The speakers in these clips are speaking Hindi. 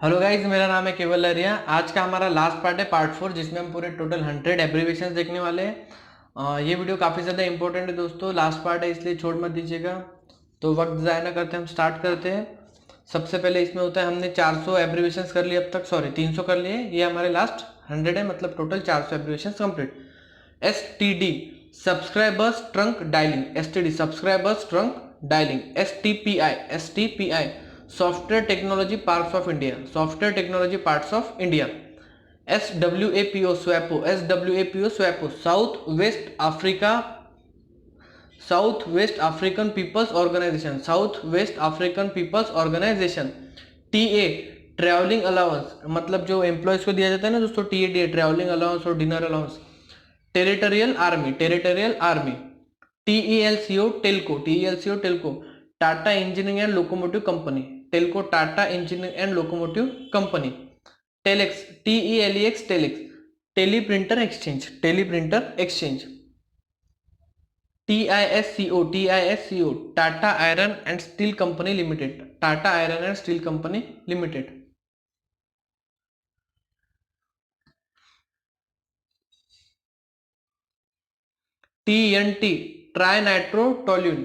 हेलो गाइज, मेरा नाम है केवल लहरिया। आज का हमारा लास्ट पार्ट है, पार्ट 4, जिसमें हम पूरे टोटल 100 एब्रीविएशंस देखने वाले हैं। ये वीडियो काफ़ी ज़्यादा इंपॉर्टेंट है दोस्तों, लास्ट पार्ट है इसलिए छोड़ मत दीजिएगा। तो वक्त ज़ाया ना करते हम स्टार्ट करते हैं। सबसे पहले इसमें होता है, हमने 400 एब्रीविएशंस कर लिए अब तक, सॉरी 300 कर लिए। ये हमारे लास्ट 100 है, मतलब total 400 abbreviations complete. STD subscribers trunk dialling, STD subscribers trunk dialling. STPI software technology parts of India, software technology parts of India. SWAPO स्वैपो south west African peoples organisation, south west African peoples organisation. TA travelling allowance, मतलब जो एम्प्लॉयज को दिया जाता है ना दोस्तों, TAD ट्रैवलिंग अलाउंस और dinner allowance. Territorial army, territorial army. TELCO Telco Tata engineering and locomotive company, Telco Tata engineering and locomotive company. Telex, TELEX telex teleprinter exchange, teleprinter exchange. TISCO Tata iron and steel company limited, Tata iron and steel company limited. TNT trinitrotoluene,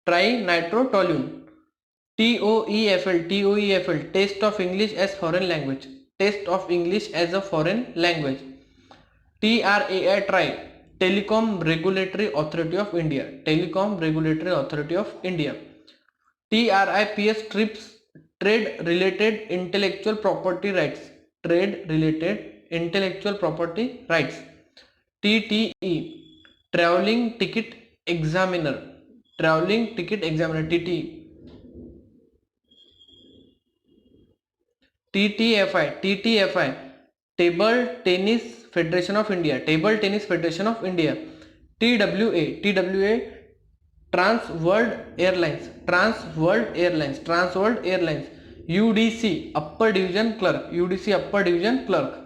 trinitrotoluene. TOEFL test of English as foreign language, test of English as a foreign language. TRAI TRAI telecom regulatory authority of India, telecom regulatory authority of India. TRIPS TRIPS trade related intellectual property rights, trade related intellectual property rights. TTE travelling ticket examiner, travelling ticket examiner, TTE। TTFI table tennis federation of India, table tennis federation of India. TWA trans world airlines, trans world airlines, trans world airlines. UDC upper division clerk, UDC upper division clerk.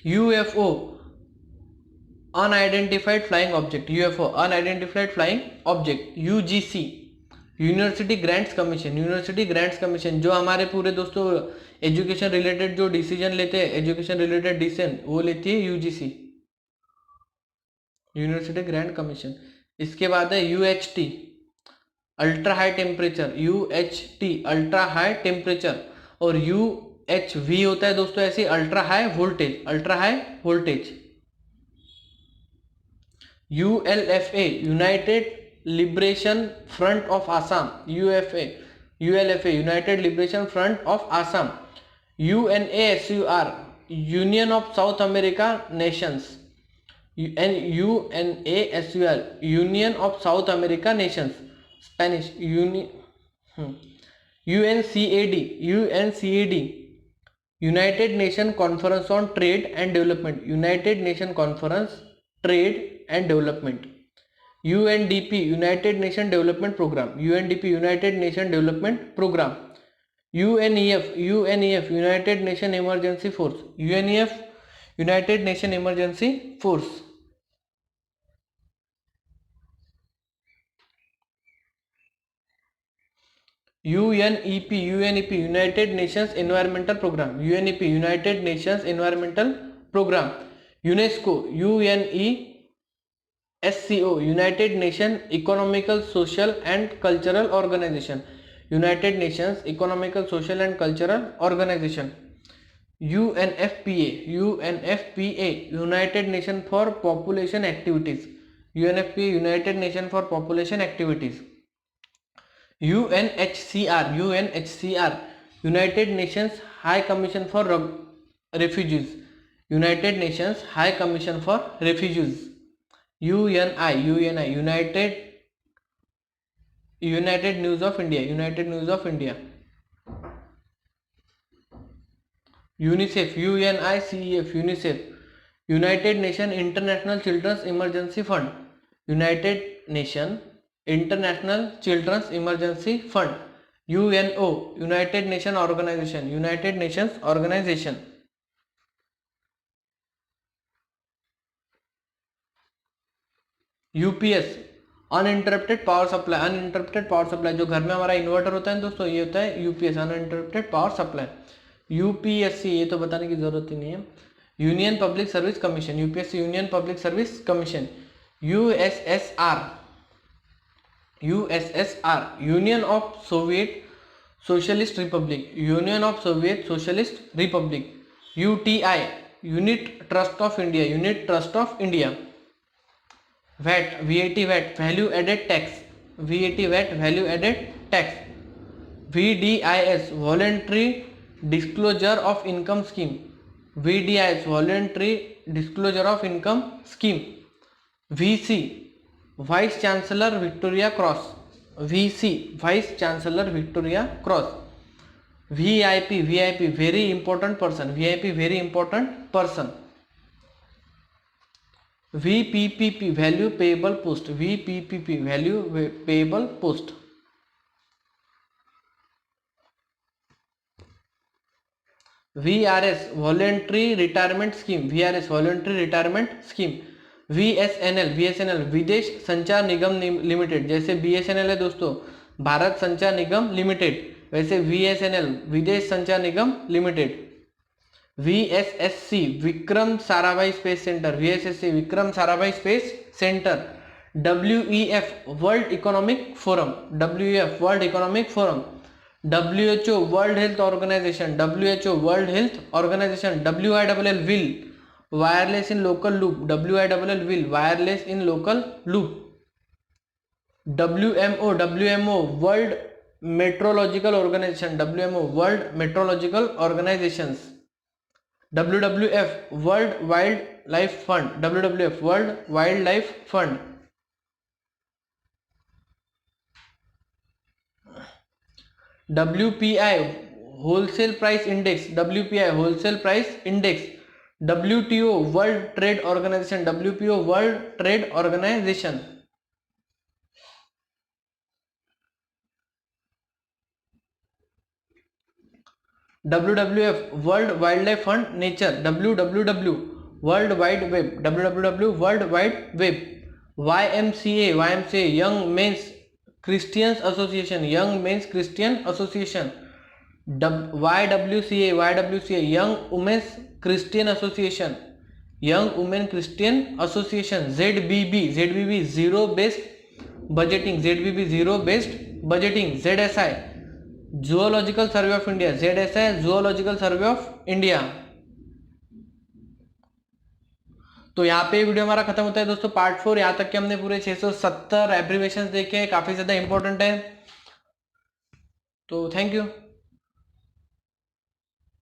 UFO unidentified flying object, UFO unidentified flying object. UGC university grants commission, university grants commission, जो हमारे पूरे दोस्तों एजुकेशन रिलेटेड जो डिसीजन लेते हैं, एजुकेशन रिलेटेड डिसीजन वो लेती है UGC, यूनिवर्सिटी ग्रांट कमीशन। इसके बाद है UHT ultra high temperature, UHT ultra high temperature. और UHV होता है दोस्तों ऐसे ultra high voltage, ultra high voltage. ULFA United Liberation Front of Assam, ULFA United Liberation Front of Assam. UNASUR Union of South America Nations, UNASUR Union of South America Nations, Spanish UNCAD United Nation Conference on Trade and Development, United Nation Conference Trade and Development. UNDP United Nation Development Programme, UNDP United Nation Development Programme. UNEF United Nation Emergency Force, UNEF United Nation Emergency Force. UNEP United Nations Environmental Programme, UNEP United Nations Environmental Programme. UNESCO UNESCO United Nation Economical Social and Cultural Organisation, United Nations Economical Social and Cultural Organisation. UNFPA United Nation for Population Activities, UNFPA United Nation for Population Activities. UNHCR United Nations High Commission for Refugees, United Nations High Commission for Refugees. UNI United News of India, United News of India. UNICEF UNICEF united nation international children's emergency fund, united nation international children's emergency fund. UNO united nation organisation, United nations organisation. UPS uninterrupted power supply, uninterrupted power supply जो घर में हमारा इन्वर्टर होता है दोस्तों, ये होता है UPS, uninterrupted power supply. UPSC ये तो बताने की जरूरत ही नहीं है। Union public service commission, UPSC union public service commission. USSR, USSR union of Soviet socialist republic, union of Soviet socialist republic. UTI, unit trust of India, unit trust of India. VAT, VAT VAT, value added tax, VAT VAT, value added tax. VDIS, voluntary disclosure of income scheme, VDIS, voluntary disclosure of income scheme. VC, vice chancellor Victoria cross, VC, vice chancellor Victoria cross. VIP, VIP, very important person, VIP, very important person. VPPP, value payable post, VPPP, value payable post. VRS, voluntary retirement scheme, VRS, voluntary retirement scheme. VSNL, VSNL, Videsh Sanchar Nigam limited, जैसे बीएसएनएल है दोस्तों भारत संचार निगम लिमिटेड, वैसे VSNL Videsh Sanchar Nigam limited. VSSC, Vikram Sarabhai space centre, VSSC, Vikram Sarabhai space centre. WEF, world economic forum, WEF, world economic forum. WHO, world health organisation, WHO, world health organisation. WILL, विल, wireless in local loop, WILL, विल, wireless in local loop. WMO, world metrological organisation, WMO, world metrological organisations. WWF, world wild life fund, WWF, world wild life fund. WPI, wholesale price index, WPI, wholesale price index. WTO, world trade organisation, WTO, world trade organisation. WWF, world wild life fund nature. WWW, world wide web, WWW, world wide web. YMCA, young men's Christians association, young men's Christian association. YWCA, young women's Christian association, young women Christian association. ZBB, zero based budgeting, ZBB, zero based budgeting. ZSI, zoological survey of India, ZSI, zoological survey of India. तो यहाँ पे वीडियो हमारा खत्म होता है दोस्तों, पार्ट 4। यहाँ तक के हमने पूरे 670 एब्रीविएशंस देखे, काफी ज्यादा इंपॉर्टेंट है। तो थैंक यू।